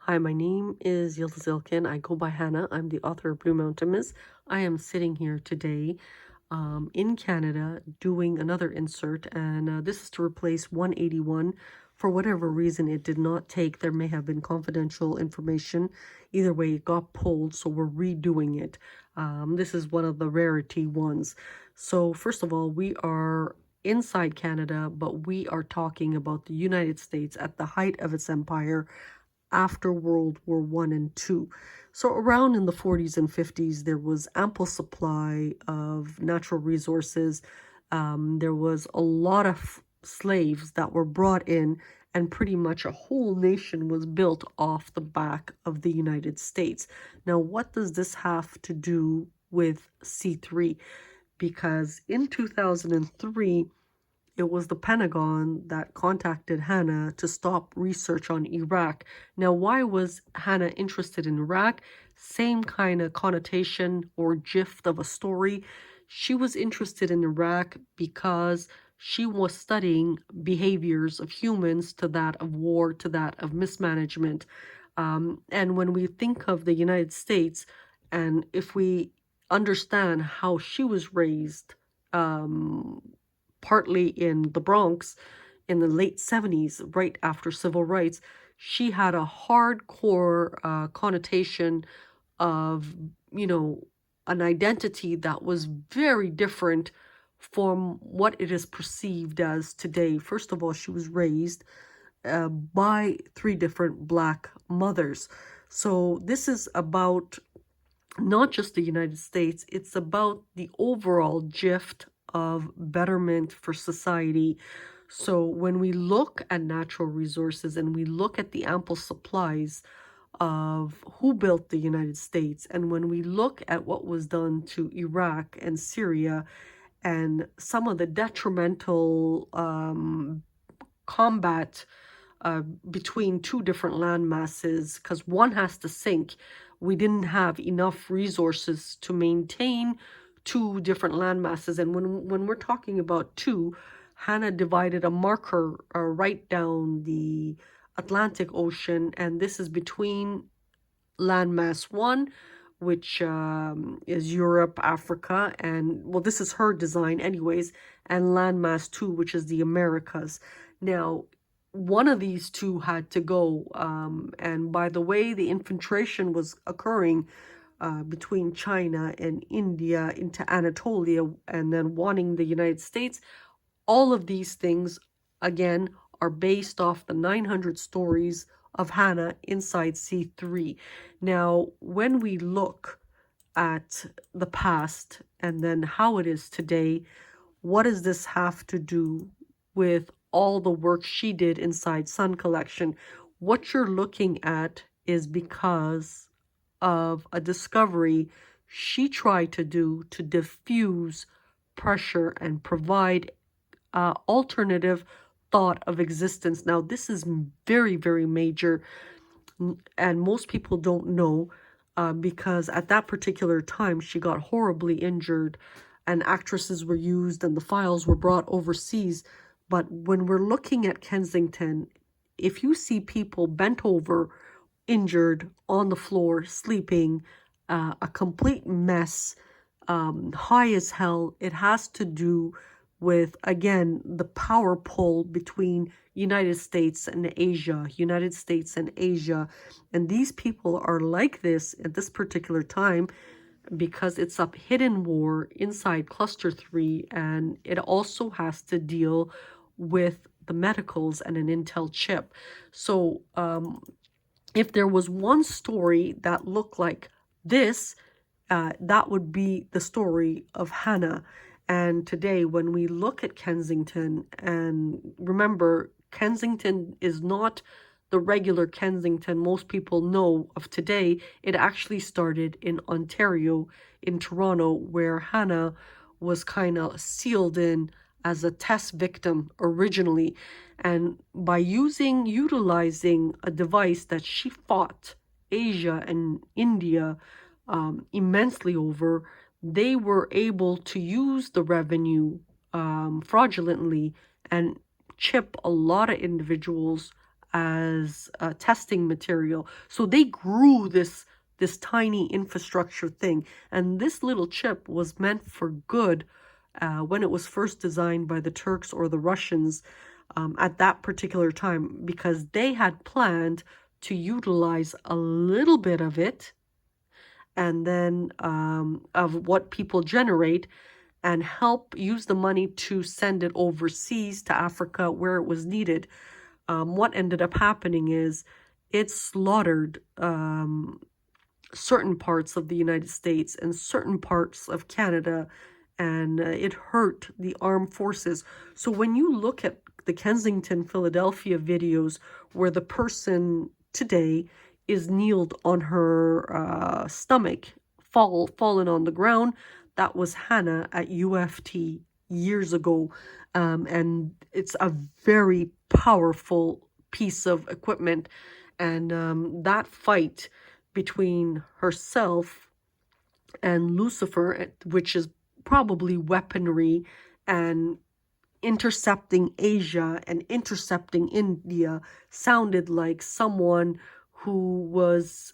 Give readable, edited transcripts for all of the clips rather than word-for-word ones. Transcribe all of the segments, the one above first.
Hi, my name is R.Ilkin. I go by Hanna. I'm the author of Blue Mountain Mist. I am sitting here today in Canada doing another insert, and this is to replace 181. For whatever reason, it did not take. There may have been confidential information. Either way, it got pulled, so we're redoing it. This is one of the rarity ones. So, first of all, we are inside Canada, but we are talking about the United States at the height of its empire after World War One and Two. So around in the 40s and 50s, there was ample supply of natural resources. There was a lot of slaves that were brought in, and pretty much a whole nation was built off the back of the United States. Now, what does this have to do with C3? Because in 2003, it was the Pentagon that contacted Hanna to stop research on Iraq. Now, why was Hanna interested in Iraq? Same kind of connotation or gist of a story. She was interested in Iraq because she was studying behaviors of humans to that of war, to that of mismanagement. And when we think of the United States, and if we understand how she was raised, partly in the Bronx in the late 70s, right after civil rights, she had a hardcore connotation of, an identity that was very different from what it is perceived as today. First of all, she was raised by three different Black mothers. So this is about not just the United States, it's about the overall gist of betterment for society. So when we look at natural resources and we look at the ample supplies of who built the United States, and when we look at what was done to Iraq and Syria and some of the detrimental combat between two different land masses, because one has to sink. We didn't have enough resources to maintain two different land masses. And when we're talking about two, Hanna divided a marker right down the Atlantic Ocean, and this is between landmass one, which is Europe, Africa, and well, this is her design, anyways, and landmass two, which is the Americas. Now, one of these two had to go, and by the way, the infiltration was occurring between China and India into Anatolia, and then wanting the United States. All of these things, again, are based off the 900 stories of Hanna inside C3. Now, when we look at the past and then how it is today, what does this have to do with all the work she did inside Sun Collection? What you're looking at is because of a discovery she tried to do to diffuse pressure and provide alternative thought of existence. Now, this is very, very major, and most people don't know because at that particular time she got horribly injured, and actresses were used, and the files were brought overseas. But when we're looking at Kensington, if you see people bent over, injured, on the floor, sleeping, a complete mess, high as hell, it has to do with, again, the power pull between United States and Asia, United States and Asia. And these people are like this at this particular time because it's a hidden war inside Cluster 3, and it also has to deal with the medicals and an Intel chip. So if there was one story that looked like this, that would be the story of Hanna. And today, when we look at Kensington, and remember, Kensington is not the regular Kensington most people know of today. It actually started in Ontario, in Toronto, where Hanna was kind of sealed in as a test victim originally. And by utilizing a device that she fought Asia and India immensely over, they were able to use the revenue fraudulently and chip a lot of individuals as testing material. So they grew this tiny infrastructure thing, and this little chip was meant for good when it was first designed by the Turks or the Russians at that particular time, because they had planned to utilize a little bit of it and then of what people generate and help use the money to send it overseas to Africa where it was needed. What ended up happening is it slaughtered certain parts of the United States and certain parts of Canada, and it hurt the armed forces. So when you look at the Kensington, Philadelphia videos where the person today is kneeled on her stomach, fallen on the ground, that was Hanna at UFT years ago. And it's a very powerful piece of equipment. And that fight between herself and Lucifer, which is probably weaponry and intercepting Asia and intercepting India, sounded like someone who was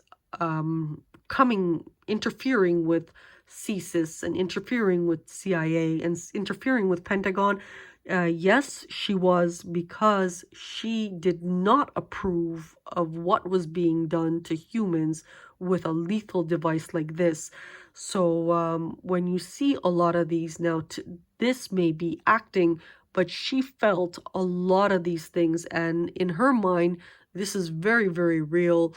interfering with CSIS and interfering with CIA and interfering with Pentagon. Yes, she was, because she did not approve of what was being done to humans with a lethal device like this. So when you see a lot of these now, this may be acting, but she felt a lot of these things, and in her mind, this is very, very real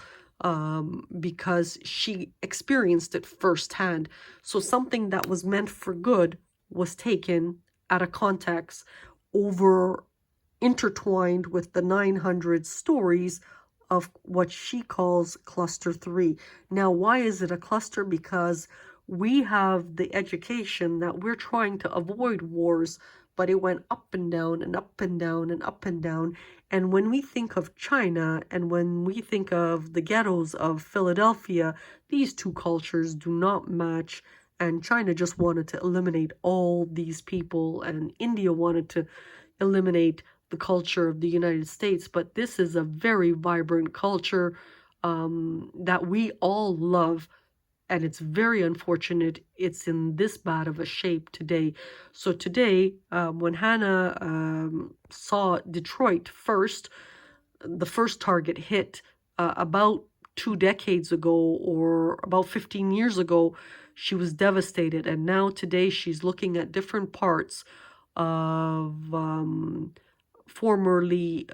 because she experienced it firsthand. So something that was meant for good was taken out of context, over intertwined with the 900 stories of what she calls cluster 3. Now, why is it a cluster? Because we have the education that we're trying to avoid wars, but it went up and down and up and down and up and down. And when we think of China and when we think of the ghettos of Philadelphia, these two cultures do not match. And China just wanted to eliminate all these people, and India wanted to eliminate the culture of the United States. But this is a very vibrant culture that we all love, and it's very unfortunate it's in this bad of a shape today. So today, when Hanna saw Detroit first, the first target hit about 2 decades ago or about 15 years ago, she was devastated. And now today she's looking at different parts of formerly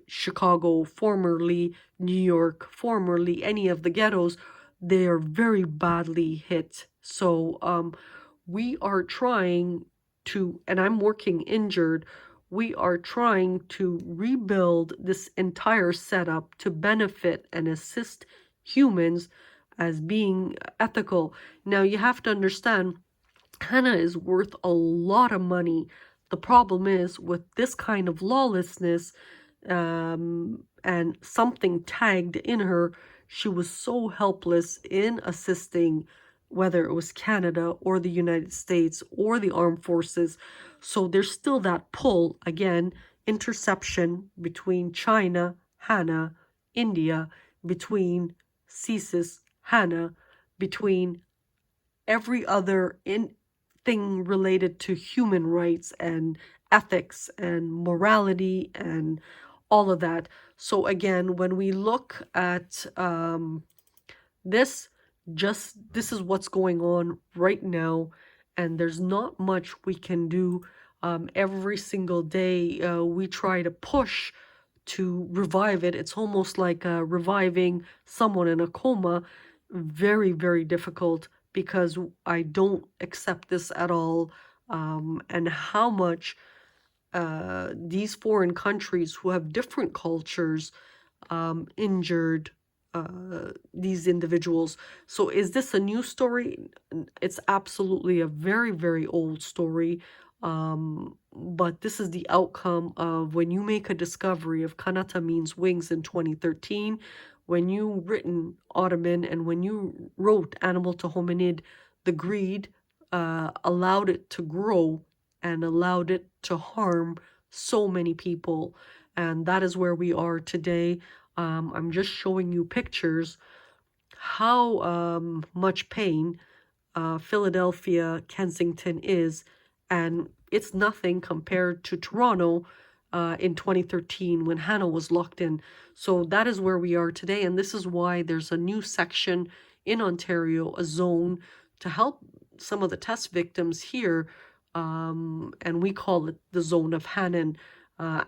Chicago, formerly New York, formerly any of the ghettos. They are very badly hit. So we are trying to, and I'm working injured, we are trying to rebuild this entire setup to benefit and assist humans as being ethical. Now, you have to understand, Hanna is worth a lot of money. The problem is, with this kind of lawlessness and something tagged in her, she was so helpless in assisting, whether it was Canada or the United States or the armed forces. So there's still that pull, again, interception between China, Hanna, India, between CSIS, Hanna, between every other thing related to human rights and ethics and morality and all of that. So again, when we look at this, this is what's going on right now, and there's not much we can do. Every single day we try to push to revive it. It's almost like reviving someone in a coma. Very, very difficult, because I don't accept this at all. And how much these foreign countries who have different cultures injured these individuals. So is this a new story? It's absolutely a very, very old story. But this is the outcome of when you make a discovery of Kanata Means Wings in 2013, when you written Ottoman, and when you wrote Animal to Hominid, the greed allowed it to grow and allowed it to harm so many people. And that is where we are today. I'm just showing you pictures how much pain Philadelphia, Kensington is, and it's nothing compared to Toronto in 2013 when Hanna was locked in. So that is where we are today, and this is why there's a new section in Ontario, a zone to help some of the test victims here, and we call it the zone of Hannan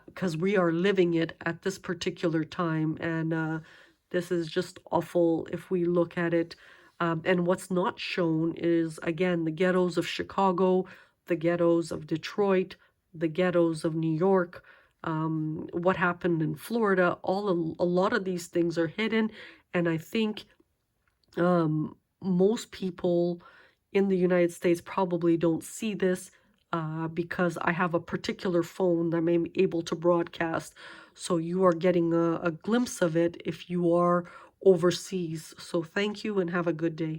because we are living it at this particular time, and this is just awful if we look at it. And what's not shown is, again, the ghettos of Chicago, the ghettos of Detroit, the ghettos of New York, what happened in Florida. A lot of these things are hidden. And I think most people in the United States probably don't see this because I have a particular phone that I'm able to broadcast. So you are getting a glimpse of it if you are overseas. So thank you and have a good day.